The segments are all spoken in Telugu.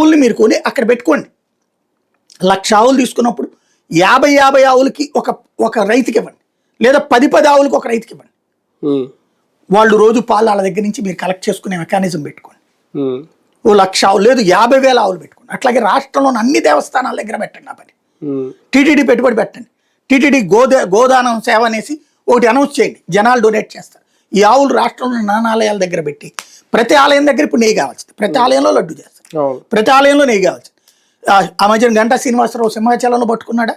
ఆవుల్ని మీరు కొని అక్కడ పెట్టుకోండి. 1,00,000 ఆవులు తీసుకున్నప్పుడు 50 ఆవులకి ఒక రైతుకి ఇవ్వండి, లేదా 10 ఆవులకి ఒక రైతుకి ఇవ్వండి. వాళ్ళు రోజు పాలు వాళ్ళ దగ్గర నుంచి మీరు కలెక్ట్ చేసుకునే మెకానిజం పెట్టుకోండి. ఓ 1,00,000 ఆవులు లేదు 50,000 ఆవులు పెట్టుకోండి. అట్లాగే రాష్ట్రంలోని అన్ని దేవస్థానాల దగ్గర పెట్టండి ఆ పని. టీటీడీ పెట్టుబడి పెట్టండి. టీటీడీ గోదానం సేవ అనేసి ఒకటి అనౌన్స్ చేయండి, జనాలు డొనేట్ చేస్తారు. ఈ ఆవులు రాష్ట్రంలో నానాలయాల దగ్గర పెట్టి ప్రతి ఆలయం దగ్గర ఇప్పుడు నెయ్యి కావాల్సింది, ప్రతి ఆలయంలో లడ్డు చేస్తారు, ప్రతి ఆలయంలో నెయ్యి కావాల్సింది. ఆ మధ్యన గంటా శ్రీనివాసరావు సింహాచలంలో పట్టుకున్నాడా,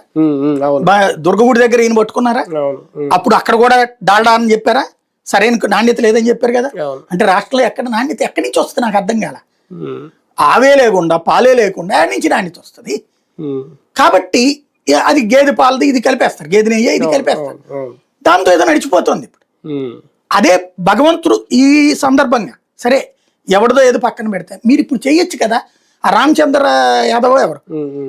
దుర్గగుడి దగ్గర ఈయన పట్టుకున్నారా, అప్పుడు అక్కడ కూడా డాల్డా అని చెప్పారా, సరైన నాణ్యత లేదని చెప్పారు కదా. అంటే రాష్ట్రంలో ఎక్కడ నాణ్యత ఎక్కడి నుంచి వస్తుంది నాకు అర్థం కాల. ఆవే లేకుండా పాలే లేకుండా ఎక్కడి నుంచి నాణ్యత వస్తుంది. కాబట్టి అది గేదె పాలది ఇది కలిపేస్తారు, గేదె నెయ్యి ఇది కలిపేస్తారు, దాంతో ఏదో నడిచిపోతుంది. ఇప్పుడు అదే భగవంతుడు ఈ సందర్భంగా సరే ఎవరిదో ఏదో పక్కన పెడతాయి, మీరు ఇప్పుడు చేయొచ్చు కదా. ఆ రామచంద్ర యాదవ్ ఎవరు,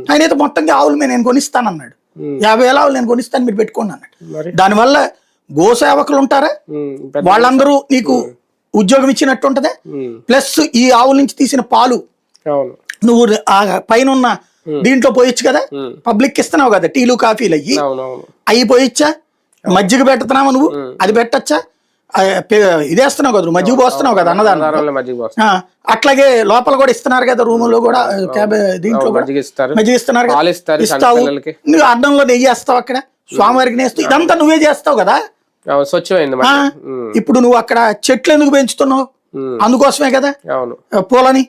ఆయన అయితే మొత్తంగా ఆవులు నేను కొనిస్తానన్నాడు, 50,000 ఆవులు నేను కొనిస్తాను మీరు పెట్టుకోండి అన్నాడు. దానివల్ల గోసేవకులు ఉంటారా, వాళ్ళందరూ నీకు ఉద్యోగం ఇచ్చినట్టు ఉంటది. ప్లస్ ఈ ఆవుల నుంచి తీసిన పాలు నువ్వు ఆ పైన ఉన్న దీంట్లో పోయొచ్చు కదా, పబ్లిక్ ఇస్తున్నావు కదా, టీలు కాఫీలు అవి పోయిచ్చా, మజ్జిగ పెడుతున్నావు నువ్వు అది పెట్టచ్చా, ఇదేస్తున్నావు కదా నువ్వు మజ్జిగ పోస్తున్నావు కదా అన్నదాన్ని. అట్లాగే లోపల కూడా ఇస్తున్నారు కదా, రూమ్ లో కూడా దీంట్లో కూడా మజ్జిగ ఇస్తున్నారు కదా, ఇస్తావు. నువ్వు అన్నంలో నెయ్యి వేస్తావు, అక్కడ స్వామివారికి నేస్తావు, ఇదంతా నువ్వే చేస్తావు కదా. స్వచ్ఛమైంది. ఇప్పుడు నువ్వు అక్కడ చెట్లు ఎందుకు పెంచుతున్నావు, అందుకోసమే కదా పూలని.